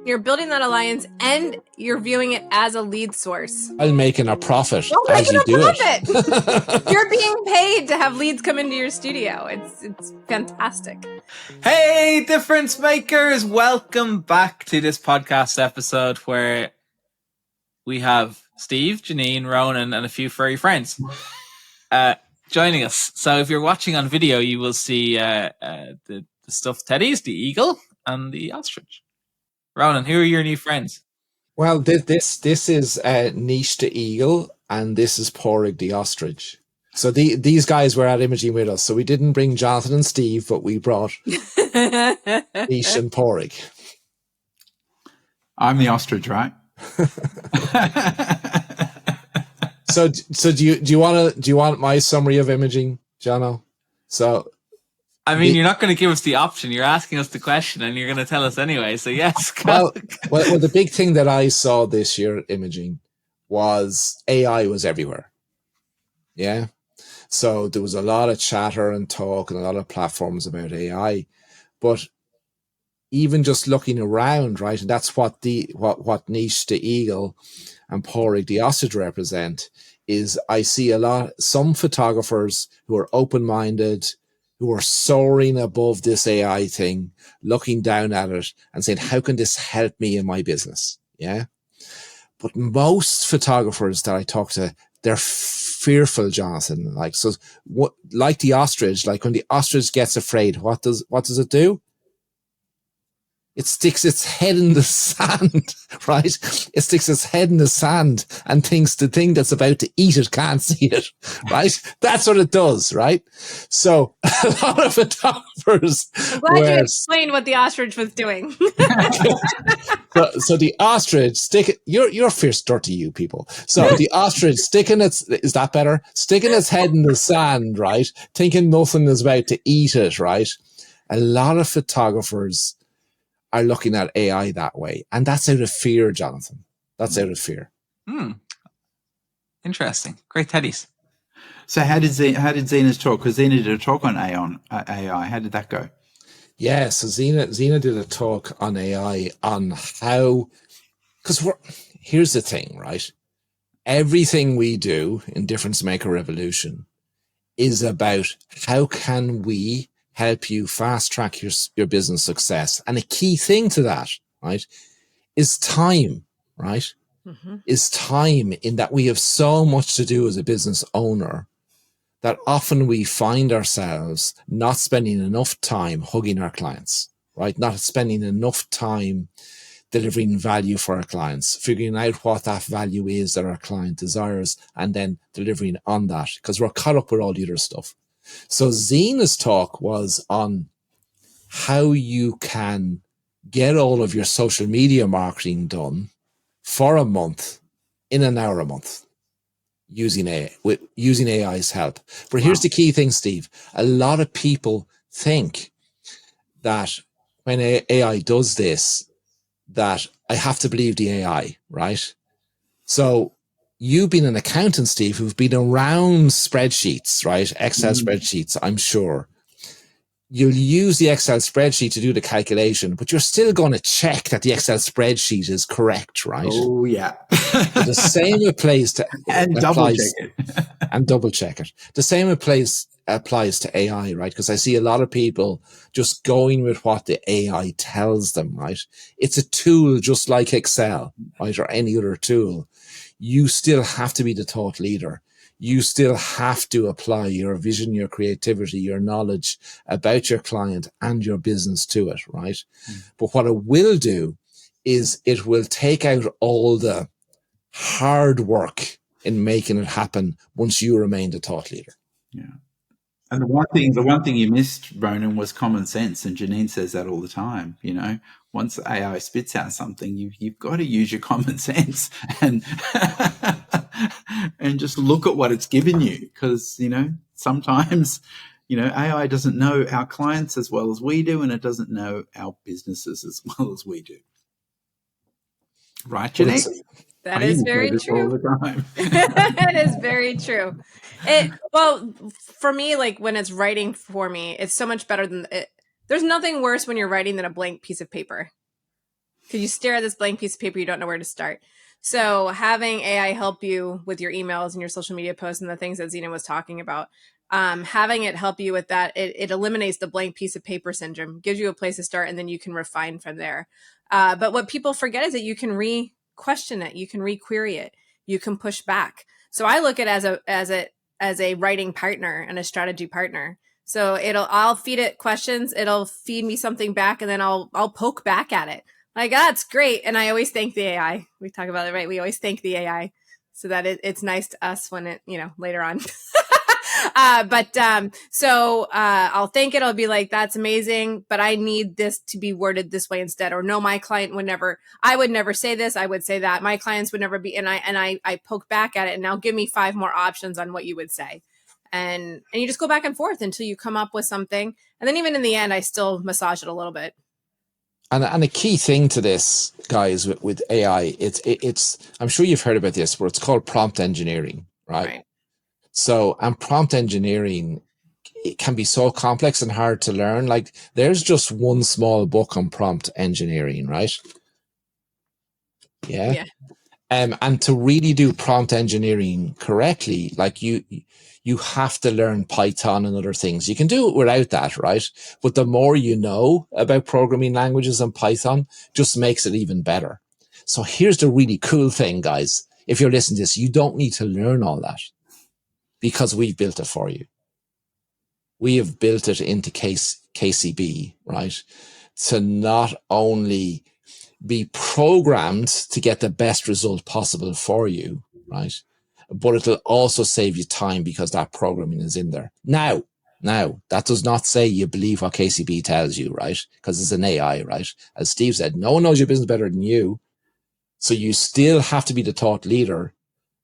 You're building that alliance and you're viewing it as a lead source. While making a profit You're as you do it. You're being paid to have leads come into your studio. It's fantastic. Hey, difference makers! Welcome back to this podcast episode where we have Steve, Jeanine, Ronan, and a few furry friends joining us. So if you're watching on video, you will see the stuffed teddies, the eagle, and the ostrich. Ronan, who are your new friends? Well, this is Niche the eagle, and this is Porig the ostrich. So these guys were at Imaging with us. So we didn't bring Jonathan and Steve, but we brought Niche and Porig. I'm the ostrich, right? So do you want my summary of Imaging, Jono? So I mean, you're not going to give us the option. You're asking us the question, and you're going to tell us anyway. So yes. Well, the big thing that I saw this year at Imaging was AI was everywhere. Yeah. So there was a lot of chatter and talk and a lot of platforms about AI, but even just looking around, right, and that's what Niche the eagle and Porig the ostrich represent. Is I see some photographers who are open-minded, who are soaring above this AI thing, looking down at it and saying, how can this help me in my business? Yeah. But most photographers that I talk to, they're fearful, Jonathan. Like the ostrich, like when the ostrich gets afraid, what does it do? It sticks its head in the sand, right? It sticks its head in the sand and thinks the thing that's about to eat it can't see it, right? That's what it does, right? So a lot of photographers. I'm glad you explained what the ostrich was doing. So the ostrich you're fierce dirty, you people. So the ostrich is that better? Sticking its head in the sand, right? Thinking nothing is about to eat it, right? A lot of photographers are looking at AI that way. And that's out of fear, Jonathan. That's out of fear. Interesting. Great teddies. So how did Xena's talk? Because Xena did a talk on AI. How did that go? Yeah, so Xena did a talk on AI on how, because here's the thing, right? Everything we do in Difference Maker Revolution is about how can we help you fast track your business success. And a key thing to that, right, is time, right? Mm-hmm. Is time, in that we have so much to do as a business owner that often we find ourselves not spending enough time hugging our clients, right? Not spending enough time delivering value for our clients, figuring out what that value is that our client desires, and then delivering on that, because we're caught up with all the other stuff. So Xena's talk was on how you can get all of your social media marketing done for a month in an hour a month using AI's help. But here's the key thing, Steve. A lot of people think that when AI does this, that I have to believe the AI, right? So you've been an accountant, Steve, who've been around spreadsheets, right? Excel spreadsheets, I'm sure. You'll use the Excel spreadsheet to do the calculation, but you're still going to check that the Excel spreadsheet is correct, right? Oh, yeah. The same applies to... and double check it. And double check it. The same applies to AI, right? Because I see a lot of people just going with what the AI tells them, right? It's a tool just like Excel, right? Or any other tool. You still have to be the thought leader. You still have to apply your vision, your creativity, your knowledge about your client and your business to it, right? But what it will do is it will take out all the hard work in making it happen once you remain the thought leader. Yeah. And the one thing you missed, Ronan, was common sense. And Jeanine says that all the time. You know, once AI spits out something, you've got to use your common sense and and just look at what it's given you. Because, you know, sometimes, you know, AI doesn't know our clients as well as we do, and it doesn't know our businesses as well as we do. Right, Jeanine? That is very true. That is very true. Well, for me, like when it's writing for me, it's so much better than it. There's nothing worse when you're writing than a blank piece of paper. because you stare at this blank piece of paper, you don't know where to start. So having AI help you with your emails and your social media posts and the things that Jeanine was talking about, having it help you with that, it eliminates the blank piece of paper syndrome, gives you a place to start, and then you can refine from there. But what people forget is that you can re-question it, you can re-query it, you can push back. So I look at it as a writing partner and a strategy partner. So I'll feed it questions, it'll feed me something back, and then I'll poke back at it. Like, that's great. And I always thank the AI. We talk about it, right? We always thank the AI so that it's nice to us when it, later on. So I'll thank it. I'll be like, that's amazing, but I need this to be worded this way instead. Or no, my client I would never say this. I would say that. My clients would never be. And I poke back at it, and now give me 5 more options on what you would say. And you just go back and forth until you come up with something. And then even in the end, I still massage it a little bit. And a key thing to this, guys, with AI, it's I'm sure you've heard about this, but it's called prompt engineering, right? So, and prompt engineering, it can be so complex and hard to learn. Like, there's just one small book on prompt engineering, right? Yeah. And to really do prompt engineering correctly, like you have to learn Python and other things. You can do it without that, right? But the more you know about programming languages and Python, just makes it even better. So here's the really cool thing, guys. If you're listening to this, you don't need to learn all that because we've built it for you. We have built it into KCB, right? To not only be programmed to get the best result possible for you, right? But it'll also save you time because that programming is in there. Now, that does not say you believe what KCB tells you, right? Because it's an AI, right? As Steve said, no one knows your business better than you. So you still have to be the thought leader,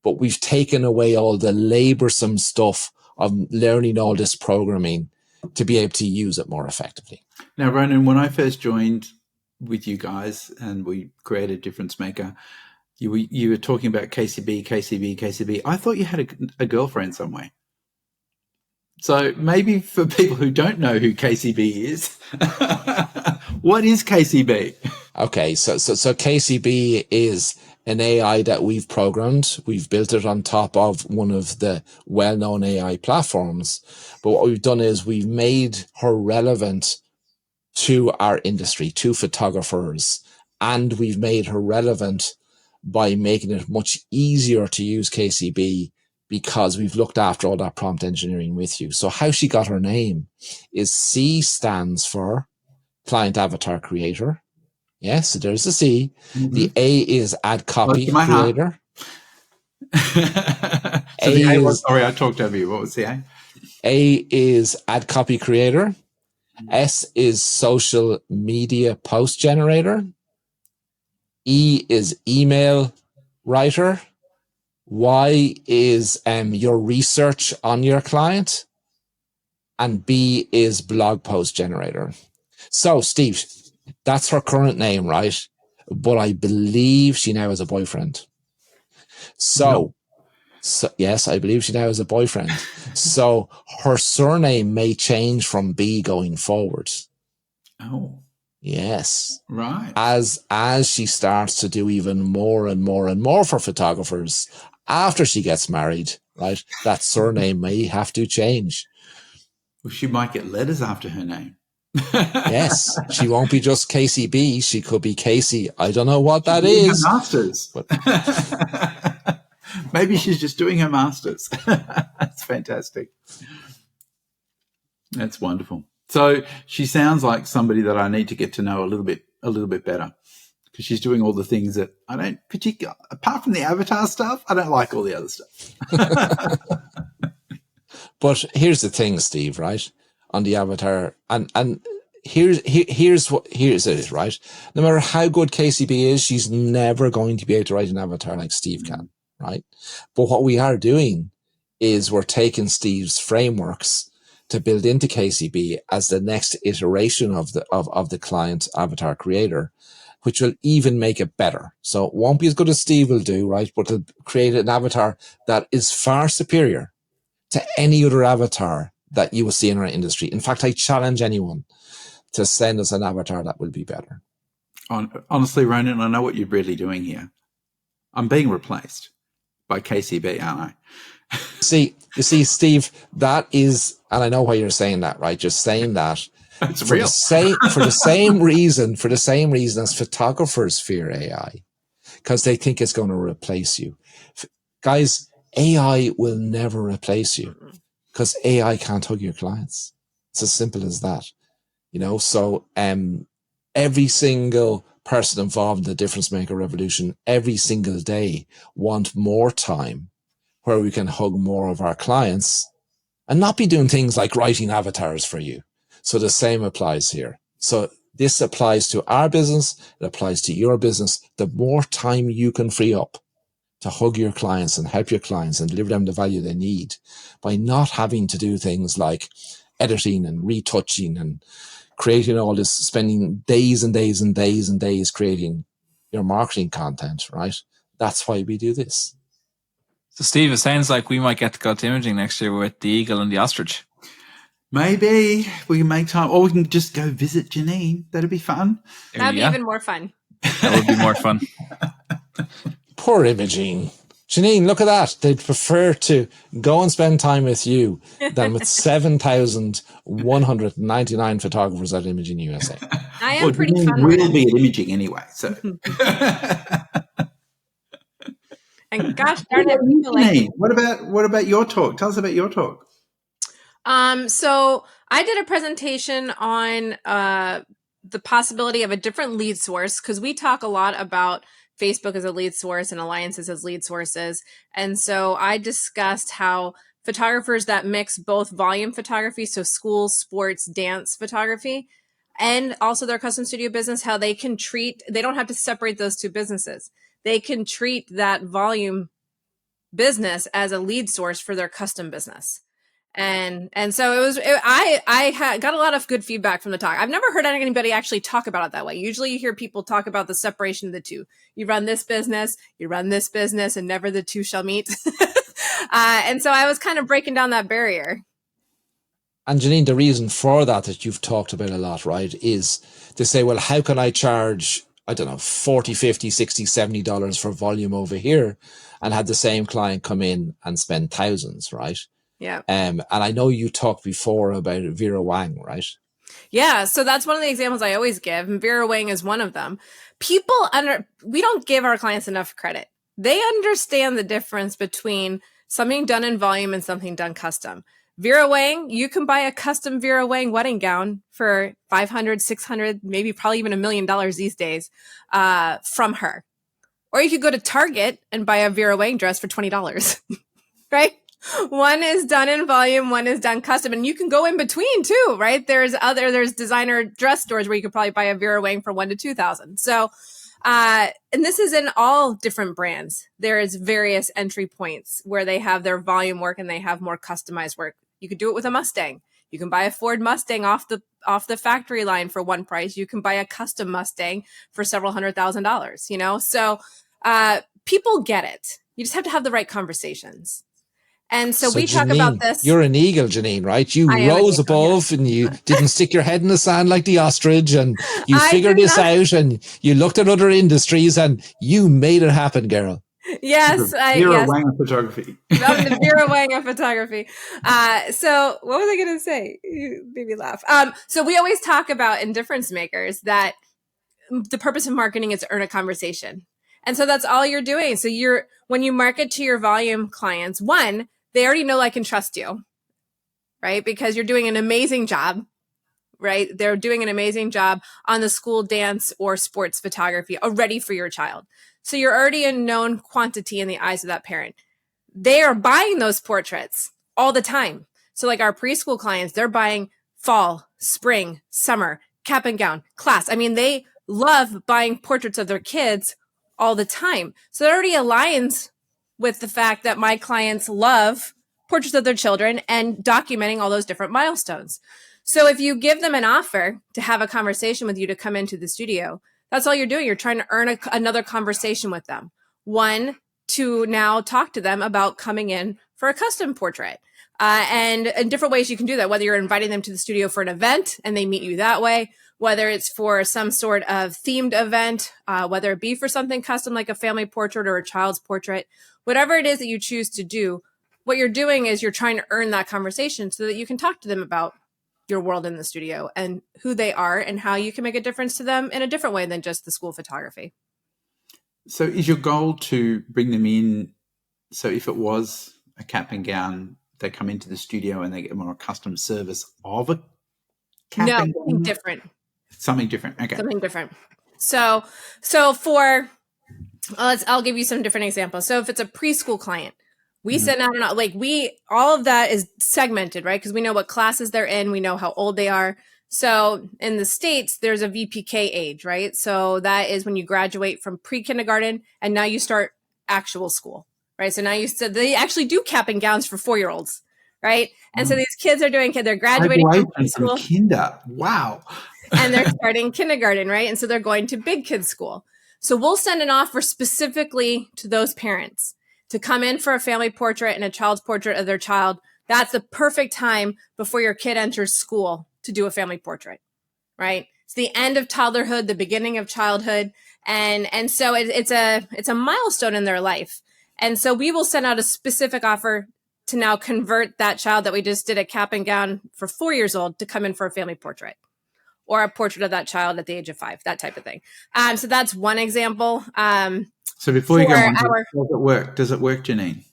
but we've taken away all the laborsome stuff of learning all this programming to be able to use it more effectively. Now, Ronan, when I first joined with you guys and we created Difference Maker, you were talking about KCB. I thought you had a girlfriend somewhere. So maybe for people who don't know who KCB is, what is KCB? Okay, so KCB is an AI that we've programmed. We've built it on top of one of the well-known AI platforms. But what we've done is we've made her relevant to our industry, to photographers, and we've made her relevant by making it much easier to use KCB because we've looked after all that prompt engineering with you. So how she got her name is C stands for Client Avatar Creator. Yes, so there's a C. Mm-hmm. The A is Ad Copy Creator. So the A was, sorry, I talked over you. What was the A? A is Ad Copy Creator. S is Social Media Post Generator. E is Email Writer. Y is your research on your client. And B is Blog Post Generator. So, Steve, that's her current name, right? But I believe she now has a boyfriend. So yes, I believe she now has a boyfriend. So her surname may change from B going forward. Oh. Yes. Right. As she starts to do even more and more and more for photographers after she gets married, right? That surname may have to change. Well, she might get letters after her name. Yes, she won't be just KCB. She could be Casey. I don't know what that is. Her masters. Maybe she's just doing her masters. That's fantastic. That's wonderful. So she sounds like somebody that I need to get to know a little bit better, because she's doing all the things that I don't particularly, apart from the avatar stuff, I don't like all the other stuff. But here's the thing, Steve, right? On the avatar, and here's it, right? No matter how good KCB is, she's never going to be able to write an avatar like Steve can, right? But what we are doing is we're taking Steve's frameworks to build into KCB as the next iteration of the client avatar creator, which will even make it better. So it won't be as good as Steve will do, right? But it'll create an avatar that is far superior to any other avatar that you will see in our industry. In fact, I challenge anyone to send us an avatar that will be better. Honestly, Ronan, I know what you're really doing here. I'm being replaced by KCB, aren't I? You see, Steve, that is, and I know why you're saying that, right? You're saying that It's for real. the same reason as photographers fear AI, because they think it's going to replace you. Guys, AI will never replace you because AI can't hug your clients. It's as simple as that, you know? So, every single person involved in the difference maker revolution every single day want more time where we can hug more of our clients and not be doing things like writing avatars for you. So the same applies here. So this applies to our business. It applies to your business. The more time you can free up to hug your clients and help your clients and deliver them the value they need by not having to do things like editing and retouching and creating all this, spending days and days and days and days creating your marketing content, right? That's why we do this. So, Steve, it sounds like we might get to go to imaging next year with the eagle and the ostrich. Maybe we can make time, or we can just go visit Jeanine. That'd be fun. That'd be even more fun. That would be more fun. Poor Imogene. Jeanine, look at that. They'd prefer to go and spend time with you than with 7,199 photographers at Imaging USA. I am pretty Jeanine fun. will be at imaging anyway. So, and gosh darn it, people like what about your talk? Tell us about your talk. So I did a presentation on the possibility of a different lead source, because we talk a lot about Facebook as a lead source and alliances as lead sources. And so I discussed how photographers that mix both volume photography, so school, sports, dance photography, and also their custom studio business, how they can they don't have to separate those two businesses. They can treat that volume business as a lead source for their custom business. And so I got a lot of good feedback from the talk. I've never heard anybody actually talk about it that way. Usually you hear people talk about the separation of the two. You run this business, and never the two shall meet. And so I was kind of breaking down that barrier. And Jeanine, the reason for that you've talked about a lot, right, is to say, well, how can I charge, I don't know, $40, $50, $60, $70 for volume over here and have the same client come in and spend thousands, right? Yeah. And I know you talked before about Vera Wang, right? Yeah. So that's one of the examples I always give. And Vera Wang is one of them. We don't give our clients enough credit. They understand the difference between something done in volume and something done custom. Vera Wang, you can buy a custom Vera Wang wedding gown for $500, $600, maybe probably even $1 million these days from her. Or you could go to Target and buy a Vera Wang dress for $20, right? One is done in volume, one is done custom, and you can go in between too, right? There's designer dress stores where you could probably buy a Vera Wang for $1,000 to $2,000. So, and this is in all different brands. There is various entry points where they have their volume work and they have more customized work. You could do it with a Mustang. You can buy a Ford Mustang off the factory line for one price. You can buy a custom Mustang for several $100,000, you know? So, people get it. You just have to have the right conversations. And so we talk about this. You're an eagle, Jeanine, right? You rose above and you didn't stick your head in the sand like the ostrich, and you figured this out and you looked at other industries and you made it happen, girl. Yes. Vera Wang of photography. The Vera Wang of photography. So what was I going to say? You made me laugh. So we always talk about in difference makers that the purpose of marketing is to earn a conversation. And so that's all you're doing. So when you market to your volume clients, one, they already know, like, and trust you, right? Because you're doing an amazing job, right? They're doing an amazing job on the school dance or sports photography already for your child. So you're already a known quantity in the eyes of that parent. They are buying those portraits all the time. So like our preschool clients, they're buying fall, spring, summer, cap and gown, class. I mean, they love buying portraits of their kids all the time. So it already aligns with the fact that my clients love portraits of their children and documenting all those different milestones. So if you give them an offer to have a conversation with you to come into the studio, that's all you're doing. You're trying to earn another conversation with them. One, to now talk to them about coming in for a custom portrait. And in different ways you can do that, whether you're inviting them to the studio for an event and they meet you that way, whether it's for some sort of themed event, whether it be for something custom like a family portrait or a child's portrait, whatever it is that you choose to do, what you're doing is you're trying to earn that conversation so that you can talk to them about your world in the studio and who they are and how you can make a difference to them in a different way than just the school photography. So is your goal to bring them in? So if it was a cap and gown, they come into the studio and they get more custom service of a cap and gown? Something different. Something different. Okay. Something different. So for, I'll give you some different examples. So if it's a preschool client, we send out all of that is segmented, right? Because we know what classes they're in. We know how old they are. So in the States, there's a VPK age, right? So that is when you graduate from pre-kindergarten and now you start actual school, right? So now they actually do cap and gowns for 4-year-olds, right? And so these kids are they're graduating from preschool. Kinder. Wow. And they're starting kindergarten, right? And so they're going to big kids school. So we'll send an offer specifically to those parents to come in for a family portrait and a child's portrait of their child. That's the perfect time before your kid enters school to do a family portrait, right? It's the end of toddlerhood, the beginning of childhood. And so it's a milestone in their life. And so we will send out a specific offer to now convert that child that we just did a cap and gown for 4 years old to come in for a family portrait or a portrait of that child at the age of 5, that type of thing. So that's one example. So before you go on, does it work? Does it work, Jeanine?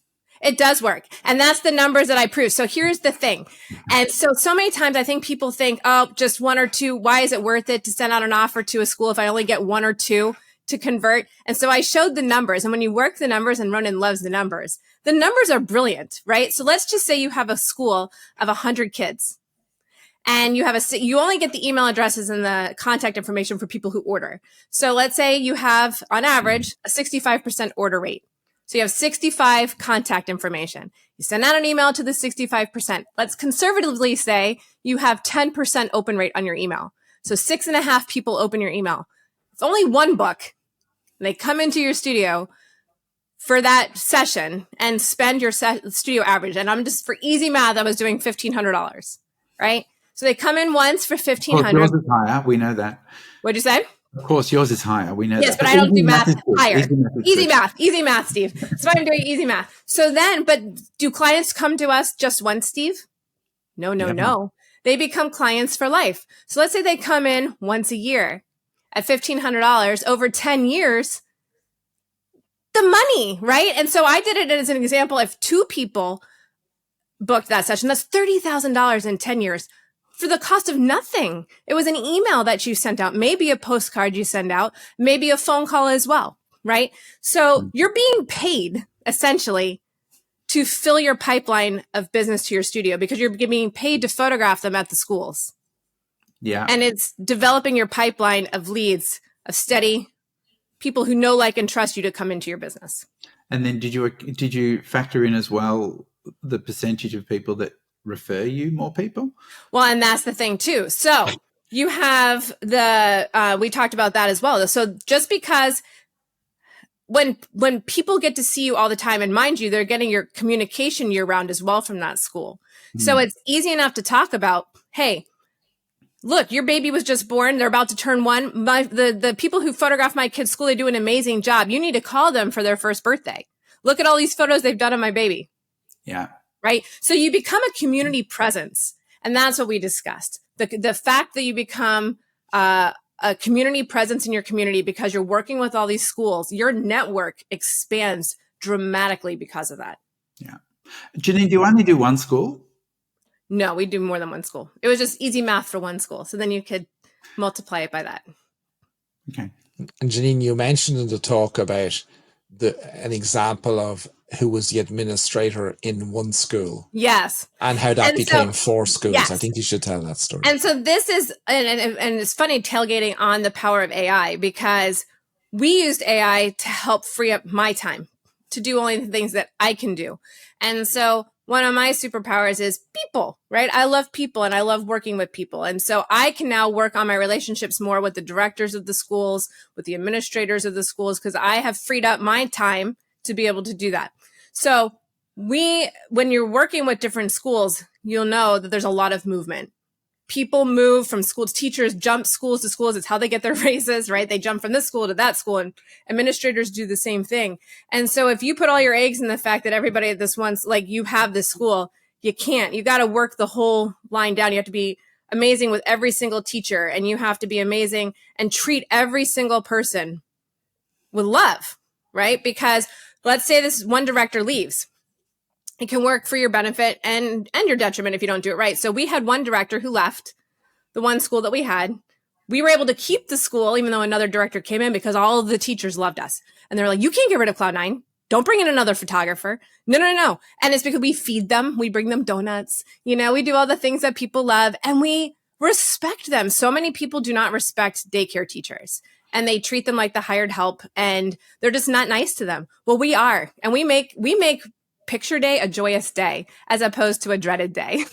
It does work. And that's the numbers that I prove. So here's the thing. And so many times I think people think, oh, just 1 or 2. Why is it worth it to send out an offer to a school if I only get 1 or 2 to convert? And so I showed the numbers. And when you work the numbers, and Ronan loves the numbers are brilliant, right? So let's just say you have a school of 100 kids. And you only get the email addresses and the contact information for people who order. So let's say you have, on average, a 65% order rate. So you have 65 contact information. You send out an email to the 65%. Let's conservatively say you have 10% open rate on your email. So 6.5 people open your email. If only 1 book, they come into your studio for that session and spend your studio average. And I'm just, for easy math, I was doing $1,500, right? So they come in once for $1,500. Yours is higher. We know that. What'd you say? Of course, yours is higher. We know that. Yes, but I don't do math higher. Easy math, Steve. That's why I'm doing easy math. So then, but do clients come to us just once, Steve? No. They become clients for life. So let's say they come in once a year at $1,500 over 10 years, the money, right? And so I did it as an example. If 2 people booked that session, that's $30,000 in 10 years. For the cost of nothing. It was an email that you sent out, maybe a postcard you send out, maybe a phone call as well, right? So you're being paid essentially to fill your pipeline of business to your studio because you're being paid to photograph them at the schools. Yeah. And it's developing your pipeline of leads, of steady people who know, like, and trust you to come into your business. And then did you factor in as well the percentage of people that refer you more people? Well, and that's the thing too. So you have we talked about that as well. So just because when people get to see you all the time, and mind you, they're getting your communication year round as well from that school. So it's easy enough to talk about, hey, look, your baby was just born. They're about to turn 1. The people who photograph my kids' school, they do an amazing job. You need to call them for their first birthday. Look at all these photos they've done of my baby. Yeah. Right. So you become a community presence. And that's what we discussed. The fact that you become a community presence in your community because you're working with all these schools, your network expands dramatically because of that. Yeah. Jeanine, do you only do 1 school? No, we do more than 1 school. It was just easy math for 1 school. So then you could multiply it by that. Okay. And Jeanine, you mentioned in the talk about an example of who was the administrator in 1 school. Yes. And how that became 4 schools. Yes. I think you should tell that story. And so this is, and it's funny tailgating on the power of AI because we used AI to help free up my time to do only the things that I can do. And so one of my superpowers is people, right? I love people and I love working with people. And so I can now work on my relationships more with the directors of the schools, with the administrators of the schools, because I have freed up my time to be able to do that. So when you're working with different schools, you'll know that there's a lot of movement. people move from schools, teachers jump schools to schools. It's how they get their raises, right? They jump from this school to that school, and administrators do the same thing. And so if you put all your eggs in the fact that everybody at this once, like you have this school, you can't. You got to work the whole line down. You have to be amazing with every single teacher, and you have to be amazing and treat every single person with love, right? Because let's say this one director leaves. It can work for your benefit and your detriment if you don't do it right. So we had one director who left the one school that we had. We were able to keep the school, even though another director came in, because all of the teachers loved us. And they're like, you can't get rid of Cloud9. Don't bring in another photographer. No. And it's because we feed them. We bring them donuts. We do all the things that people love, and we respect them. So many people do not respect daycare teachers, and they treat them like the hired help, and they're just not nice to them. Well, we are. And we make picture day a joyous day as opposed to a dreaded day,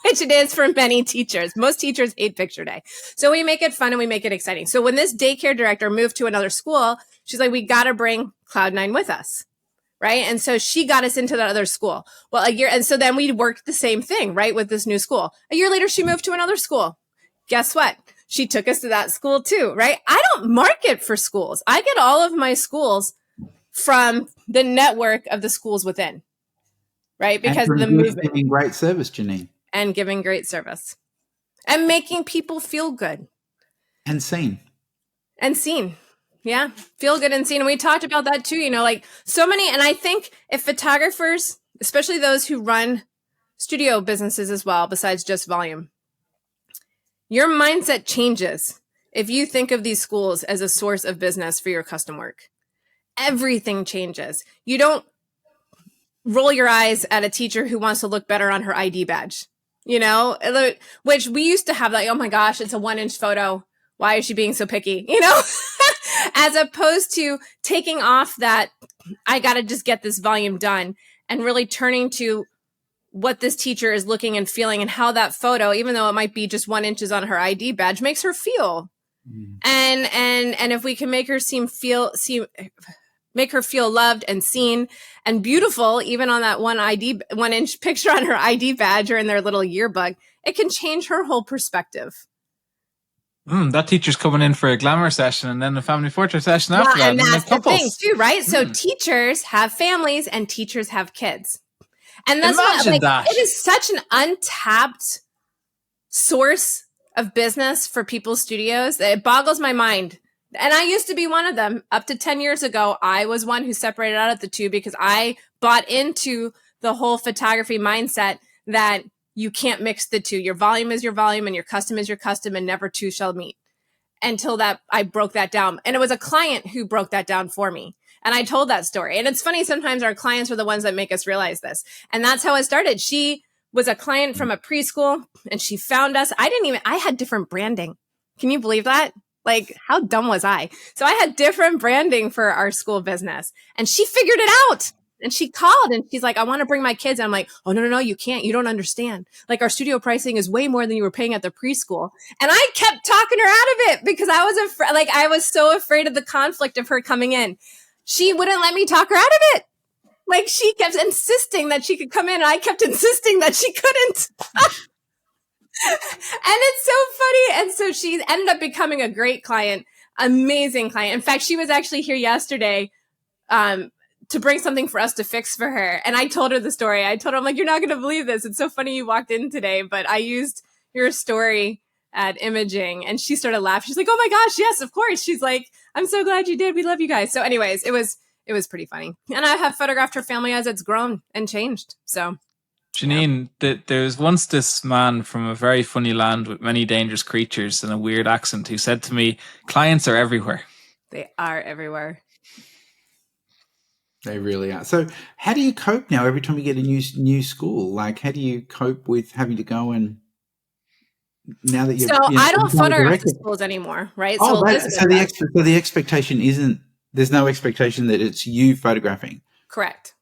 which it is for many teachers. Most teachers hate picture day. So we make it fun and we make it exciting. So when this daycare director moved to another school, she's like, we got to bring Cloud9 with us. Right. And so she got us into that other school. Well, a year. And so then we worked the same thing, right, with this new school. A year later, she moved to another school. Guess what? She took us to that school too, right? I don't market for schools. I get all of my schools from the network of the schools within, right? Because of the movement. Giving great service, Jeanine. And giving great service. And making people feel good. And seen. Yeah, feel good and seen. And we talked about that too, like so many. And I think if photographers, especially those who run studio businesses as well, besides just volume, your mindset changes if you think of these schools as a source of business for your custom work. Everything changes. You don't roll your eyes at a teacher who wants to look better on her ID badge, which we used to have like, oh my gosh, it's a 1-inch photo. Why is she being so picky? As opposed to taking off that, I got to just get this volume done, and really turning to what this teacher is looking and feeling, and how that photo, even though it might be just 1 inch on her ID badge, makes her feel. And if we can make her make her feel loved and seen and beautiful, even on that 1 inch picture on her ID badge or in their little yearbook, it can change her whole perspective. That teacher's coming in for a glamour session and then a family portrait session after that. And that's the thing too, right? So teachers have families and teachers have kids. And that's it is such an untapped source of business for people's studios. It boggles my mind. And I used to be one of them. Up to 10 years ago, I was one who separated out of the two because I bought into the whole photography mindset that you can't mix the two. Your volume is your volume and your custom is your custom, and never two shall meet. Until that, I broke that down. And it was a client who broke that down for me. And I told that story. And it's funny, sometimes our clients are the ones that make us realize this. And that's how it started. She was a client from a preschool and she found us. I had different branding. Can you believe that? Like, how dumb was I? So I had different branding for our school business, and she figured it out. And she called and she's like, I want to bring my kids. And I'm like, oh, no, you can't. You don't understand. Like, our studio pricing is way more than you were paying at the preschool. And I kept talking her out of it because I was afraid. Like, I was so afraid of the conflict of her coming in. She wouldn't let me talk her out of it. Like, she kept insisting that she could come in, and I kept insisting that she couldn't. And it's so funny. And so she ended up becoming a great client, amazing client. In fact, she was actually here yesterday to bring something for us to fix for her. And I told her the story. I told her, I'm like, you're not going to believe this. It's so funny you walked in today, but I used your story at imaging. And she started laughing. She's like, oh my gosh, yes, of course. She's like, I'm so glad you did. We love you guys. So anyways, it was pretty funny. And I have photographed her family as it's grown and changed. So Jeanine, there was once this man from a very funny land with many dangerous creatures and a weird accent who said to me, clients are everywhere. They are everywhere. They really are. So how do you cope now every time you get a new school? Like, how do you cope with having to go and now that you're... So I don't photograph the schools anymore, right? Oh, so the expectation isn't... There's no expectation that it's you photographing. Correct.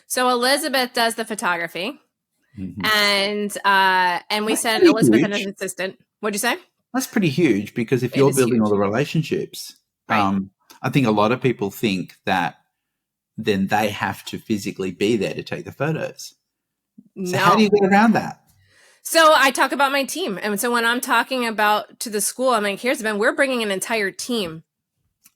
So Elizabeth does the photography, and we send Elizabeth and an assistant. What'd you say? That's pretty huge because if you're building all the relationships, right. I think a lot of people think that then they have to physically be there to take the photos. So how do you get around that? So I talk about my team. And so when I'm talking about to the school, I'm like, here's Ben, we're bringing an entire team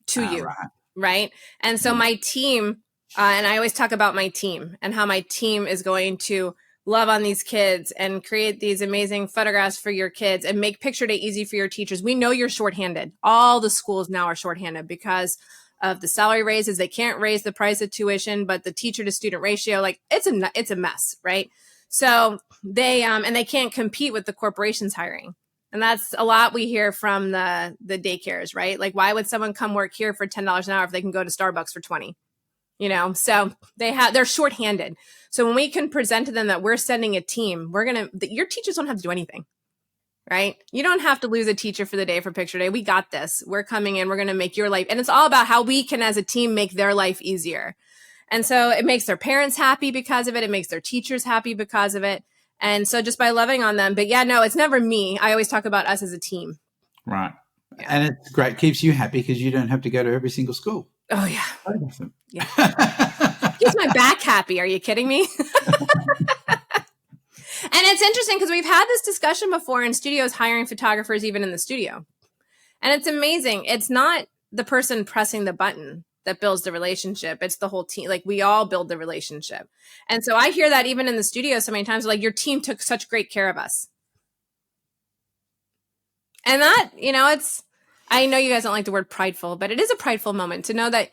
to you. Right. Right. And so my team, and I always talk about my team and how my team is going to love on these kids and create these amazing photographs for your kids and make picture day easy for your teachers. We know you're shorthanded. All the schools now are shorthanded because of the salary raises. They can't raise the price of tuition, but the teacher to student ratio, like it's a mess, right? So they and they can't compete with the corporations hiring. And that's a lot we hear from the daycares, right? Like, why would someone come work here for $10 an hour if they can go to Starbucks for 20? So they're shorthanded. So when we can present to them that we're sending a team, your teachers don't have to do anything, right? You don't have to lose a teacher for the day for picture day. We got this. We're coming in. We're going to make your life. And it's all about how we can, as a team, make their life easier. And so it makes their parents happy because of it. It makes their teachers happy because of it. And so just by loving on them. But yeah, no, it's never me. I always talk about us as a team. Right. Yeah. And it's great. Keeps you happy because you don't have to go to every single school. Oh, yeah. Awesome. Yeah. Keeps my back happy. Are you kidding me? And it's interesting because we've had this discussion before in studios hiring photographers, even in the studio. And it's amazing. It's not the person pressing the button that builds the relationship. It's the whole team. Like, we all build the relationship. And so I hear that even in the studio so many times, like, your team took such great care of us. And that, I know you guys don't like the word prideful, but it is a prideful moment to know that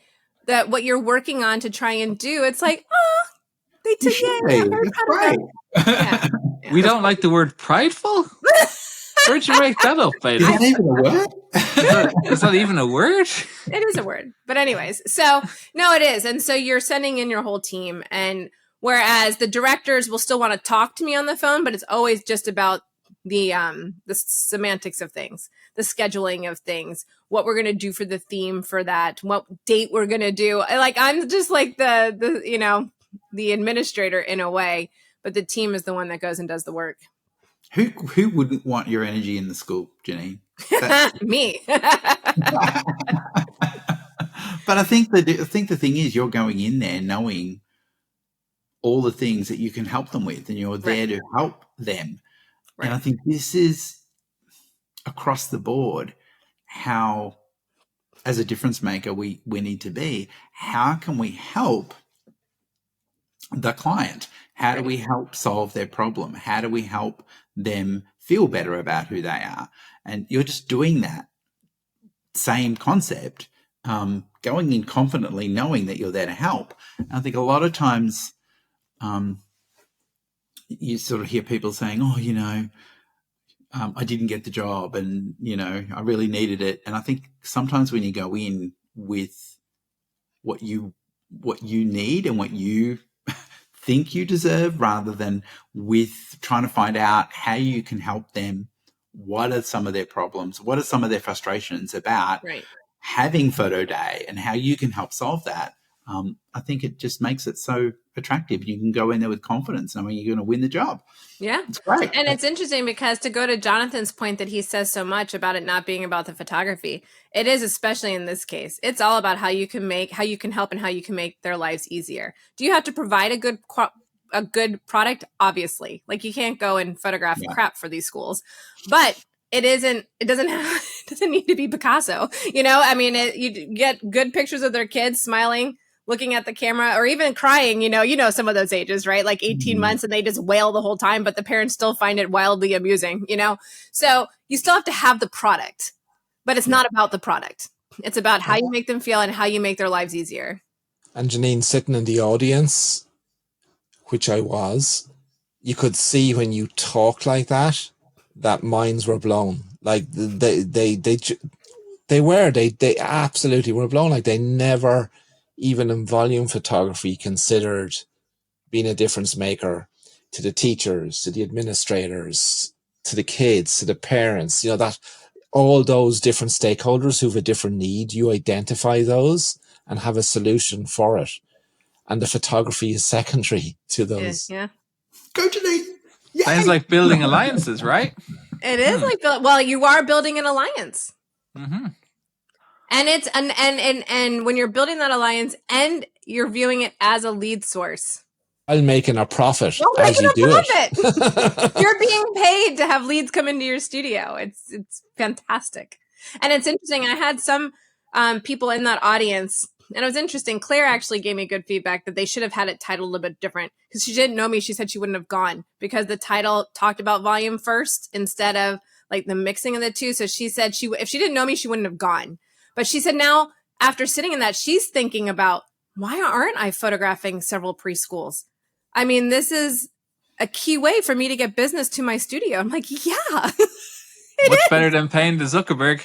what you're working on to try and do, it's like, oh, they took it. I'm very proud of them. Yeah. We don't like the word prideful? Where'd you make that up, lady? Is that even a word? Is that even a word? It is a word. But anyways, so no, it is. And so you're sending in your whole team. And whereas the directors will still want to talk to me on the phone, but it's always just about the semantics of things, the scheduling of things, what we're going to do for the theme for that, what date we're going to do. Like, I'm just like the administrator in a way, but the team is the one that goes and does the work. Who wouldn't want your energy in the school, Jeanine? Me. But I think the thing is, you're going in there knowing all the things that you can help them with, and you're there to help them. Right. And I think this is across the board how, as a difference maker, we need to be. How can we help the client? How do we help solve their problem? How do we help them feel better about who they are? And you're just doing that same concept, going in confidently, knowing that you're there to help. And I think a lot of times you sort of hear people saying, oh, I didn't get the job and, I really needed it. And I think sometimes when you go in with what you need and what you think you deserve, rather than with trying to find out how you can help them, what are some of their problems, what are some of their frustrations about having photo day and how you can help solve that, I think it just makes it so attractive. You can go in there with confidence knowing you're going to win the job. Yeah. It's great. And it's interesting because, to go to Jonathan's point that he says so much about it not being about the photography, it is, especially in this case. It's all about how you can help and how you can make their lives easier. Do you have to provide a good product? Obviously. Like, you can't go and photograph crap for these schools. But it doesn't need to be Picasso. You get good pictures of their kids smiling, looking at the camera, or even crying, some of those ages, right? Like 18 months and they just wail the whole time, but the parents still find it wildly amusing, So you still have to have the product, but it's not about the product. It's about how you make them feel and how you make their lives easier. And Jeanine, sitting in the audience, which I was, you could see when you talk like that minds were blown. Like they absolutely were blown. Like, they never, even in volume photography, considered being a difference maker to the teachers, to the administrators, to the kids, to the parents, that all those different stakeholders who have a different need, you identify those and have a solution for it. And the photography is secondary to those. Yeah. Go Jeanine. Sounds like building alliances, right? It is like, you are building an alliance. Mm-hmm. And it's and when you're building that alliance and you're viewing it as a lead source, While making a profit You're as making you a do profit. it. You're being paid to have leads come into your studio. It's fantastic. And it's interesting. I had some people in that audience, and it was interesting. Claire actually gave me good feedback that they should have had it titled a little bit different because she didn't know me. She said she wouldn't have gone because the title talked about volume first instead of like the mixing of the two. So she said if she didn't know me, she wouldn't have gone. But she said now, after sitting in that, she's thinking about, why aren't I photographing several preschools? I mean, this is a key way for me to get business to my studio. I'm like, yeah. Much better than paying the Zuckerberg.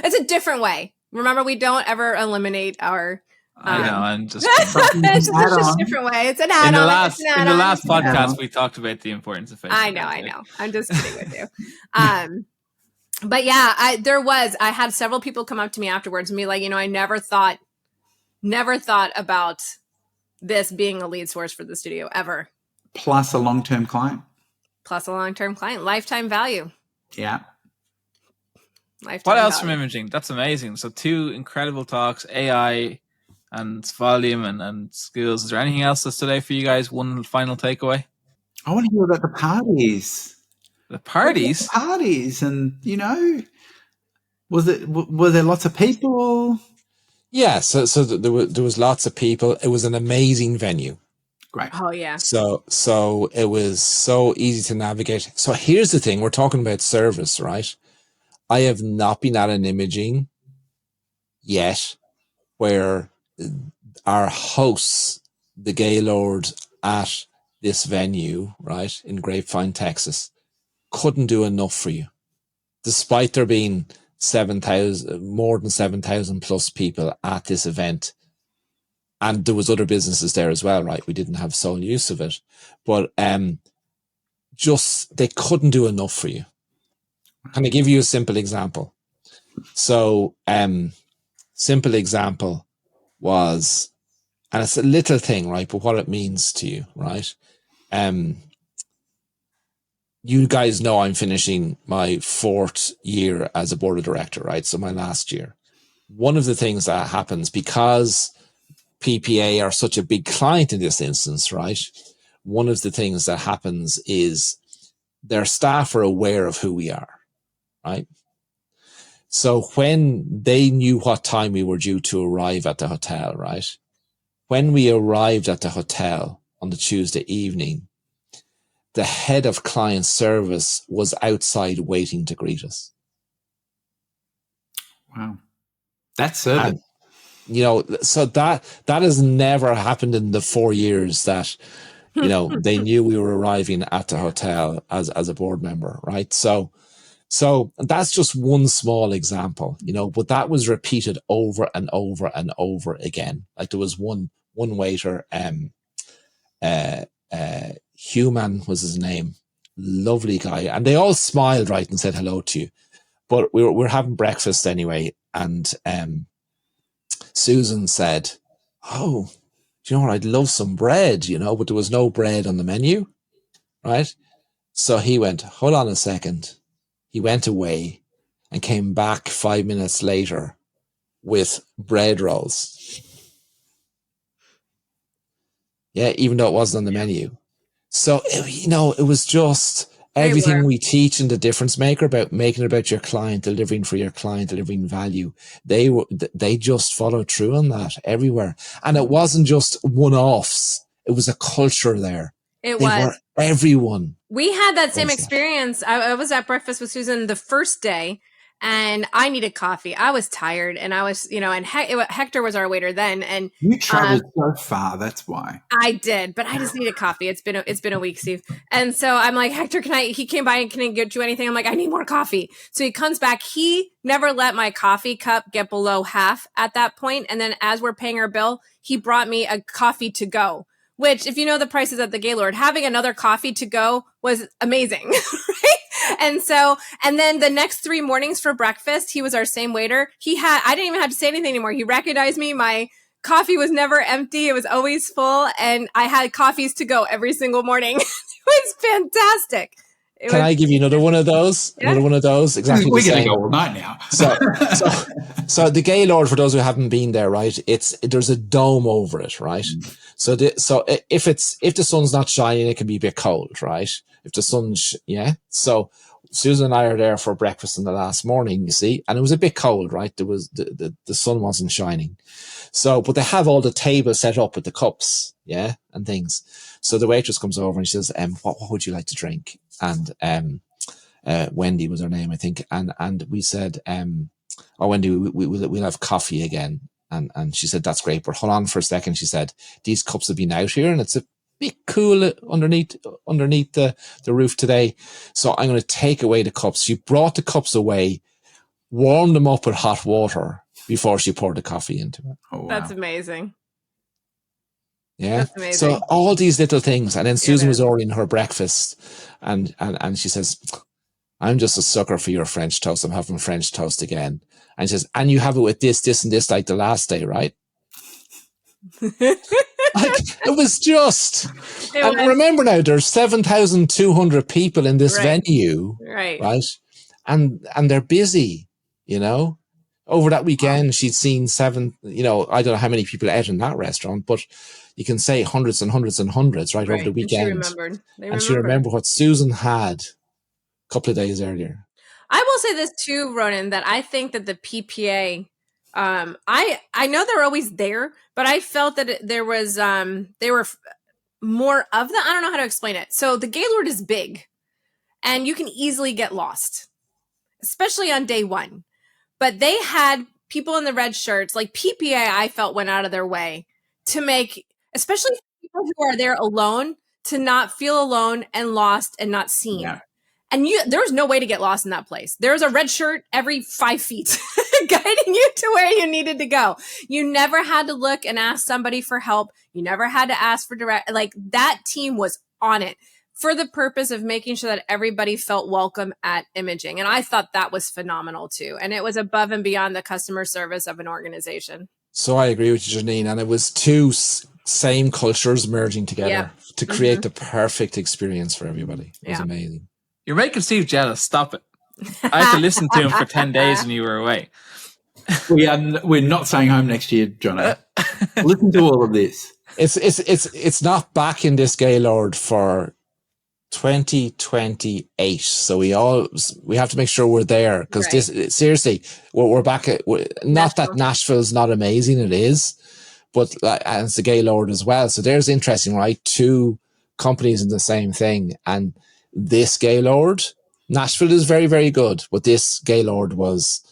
It's a different way. Remember, we don't ever eliminate our. I know, I'm just. It's just a different way. It's an add-on. In the last It's an podcast, we talked about the importance of Facebook. I know. I'm just kidding with you. But yeah, I had several people come up to me afterwards and be like, I never thought about this being a lead source for the studio ever. Plus a long-term client. Plus a long-term client, lifetime value. Yeah. What else from imaging? That's amazing. So 2 incredible talks, AI and volume and skills. Is there anything else that stood out for you guys? One final takeaway? I want to hear about the parties. The parties? Parties, and were there lots of people? Yeah, so there was lots of people. It was an amazing venue. Great. Oh yeah. So it was so easy to navigate. So here's the thing: we're talking about service, right? I have not been at an imaging yet where our hosts, the Gaylord at this venue, right, in Grapevine, Texas, couldn't do enough for you. Despite there being more than 7,000 plus people at this event. And there was other businesses there as well, right? We didn't have sole use of it, but just they couldn't do enough for you. Can I give you a simple example? So, simple example was, and it's a little thing, right? But what it means to you, right? You guys know I'm finishing my 4th year as a board of director, right? So my last year. One of the things that happens, because PPA are such a big client in this instance, right? One of the things that happens is their staff are aware of who we are, right? So when they knew what time we were due to arrive at the hotel, right? When we arrived at the hotel on the Tuesday evening, the head of client service was outside waiting to greet us. Wow. That's serving. So that has never happened in the 4 years that, they knew we were arriving at the hotel as a board member, right? So that's just one small example, but that was repeated over and over and over again. Like there was one waiter, Human was his name, lovely guy, and they all smiled, right, and said hello to you. But we were having breakfast anyway, and Susan said, "Oh, do you know what? I'd love some bread, but there was no bread on the menu, right?" So he went, "Hold on a second." He went away and came back 5 minutes later with bread rolls. Yeah, even though it wasn't on the menu. So, it was just everything we teach in the Difference Maker about making it about your client, delivering for your client, delivering value. They just followed through on that everywhere. And it wasn't just one-offs. It was a culture there. They were everyone. We had that same experience. I was at breakfast with Susan the first day, and I needed coffee. I was tired, and I was, and Hector was our waiter then. And you traveled so far, that's why. I did, but I just needed coffee. It's been a week, Steve. And so I'm like, Hector, he came by and can I get you anything? I'm like, I need more coffee. So he comes back. He never let my coffee cup get below half at that point. And then as we're paying our bill, he brought me a coffee to go. Which, if you know the prices at the Gaylord, having another coffee to go was amazing, right? And then the next 3 mornings for breakfast, he was our same waiter. I didn't even have to say anything anymore. He recognized me. My coffee was never empty. It was always full. And I had coffees to go every single morning. It was fantastic. Can I give you another one of those? Yeah. Another one of those? Exactly We're the going to same. go all night now. So the Gaylord, for those who haven't been there, right? There's a dome over it, right? So if the sun's not shining, it can be a bit cold, right? If the sun's, So Susan and I are there for breakfast in the last morning, you see, and it was a bit cold, right? There was the sun wasn't shining. So, but they have all the tables set up with the cups, and things. So the waitress comes over and she says, what would you like to drink? And Wendy was her name, I think. And we said, Wendy, we'll have coffee again. And she said, that's great, but hold on for a second. She said, these cups have been out here and it's a bit cool underneath the roof today. So I'm going to take away the cups. She brought the cups away, warmed them up with hot water before she poured the coffee into it. Oh, wow. That's amazing. Yeah. That's amazing. So all these little things. And then Susan was ordering her breakfast and she says, I'm just a sucker for your French toast. I'm having French toast again. And she says, and you have it with this, and this like the last day, right? It was just, remember now, there's 7,200 people in this venue, right? And they're busy, Over that weekend, she'd seen I don't know how many people ate in that restaurant, but you can say hundreds and hundreds and hundreds, right, over the weekend. And she remembered. She remembered what Susan had a couple of days earlier. I will say this too, Ronan, that I think that the PPA, I know they're always there, but I felt that there was, they were more of them. I don't know how to explain it. So the Gaylord is big and you can easily get lost, especially on day one. But they had people in the red shirts, like PPA, I felt went out of their way to make, especially people who are there alone, to not feel alone and lost and not seen. Yeah. And there's no way to get lost in that place. There's a red shirt every 5 feet guiding you to where you needed to go. You never had to look and ask somebody for help. You never had to ask for direct, like that team was on it for the purpose of making sure that everybody felt welcome at Imaging. And I thought that was phenomenal too. And it was above and beyond the customer service of an organization. So I agree with you, Jeanine. And it was two same cultures merging together to create the perfect experience for everybody. It was amazing. You're making Steve jealous. Stop it. I had to listen to him for 10 days when you were away. We're not staying home next year, Jono. Listen to all of this. It's not back in this Gaylord for 2028. So we have to make sure we're there because this seriously, we're back at, not that Nashville's not amazing. It is, but and it's the Gaylord as well. So there's interesting, right? Two companies in the same thing. And this Gaylord, Nashville is very, very good, but this Gaylord was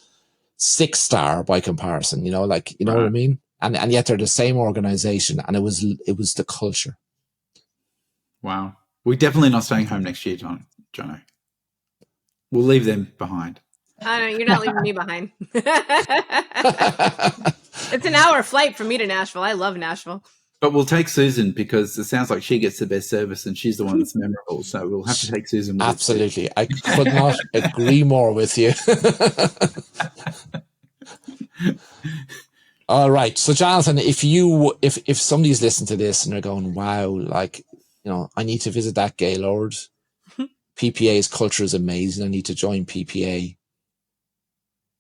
6-star by comparison, you know what I mean? And yet they're the same organization, and it was the culture. Wow. We're definitely not staying home next year, Jono. We'll leave them behind. I know, you're not leaving me behind. It's an hour flight from me to Nashville. I love Nashville. But we'll take Susan because it sounds like she gets the best service and she's the one that's memorable. So we'll have to take Susan with Absolutely. I could not agree more with you. All right. So Jonathan, if somebody's listening to this and they're going, wow, I need to visit that Gaylord. PPA's culture is amazing. I need to join PPA.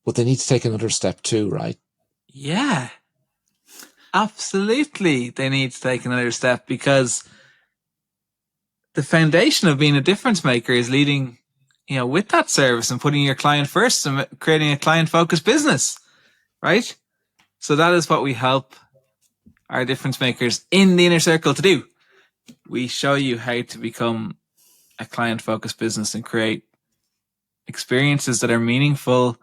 But they need to take another step too, right? Yeah. Absolutely, they need to take another step because the foundation of being a difference maker is leading, with that service and putting your client first and creating a client-focused business, right? So that is what we help our difference makers in the inner circle to do. We show you how to become a client-focused business and create experiences that are meaningful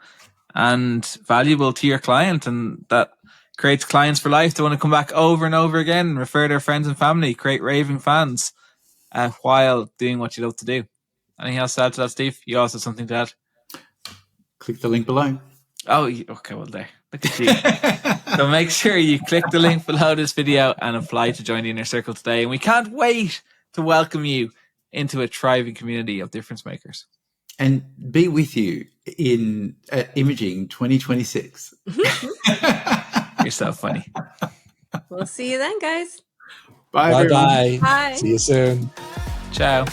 and valuable to your client, and that creates clients for life that want to come back over and over again, refer their friends and family, create raving fans while doing what you love to do. Anything else to add to that, Steve? You also have something to add? Click the link below. Oh, okay, well there. Look at you. So make sure you click the link below this video and apply to join the Inner Circle today. And we can't wait to welcome you into a thriving community of difference makers. And be with you in Imaging 2026. You're so funny. We'll see you then, guys. Bye. Bye. Bye. See you soon. Ciao.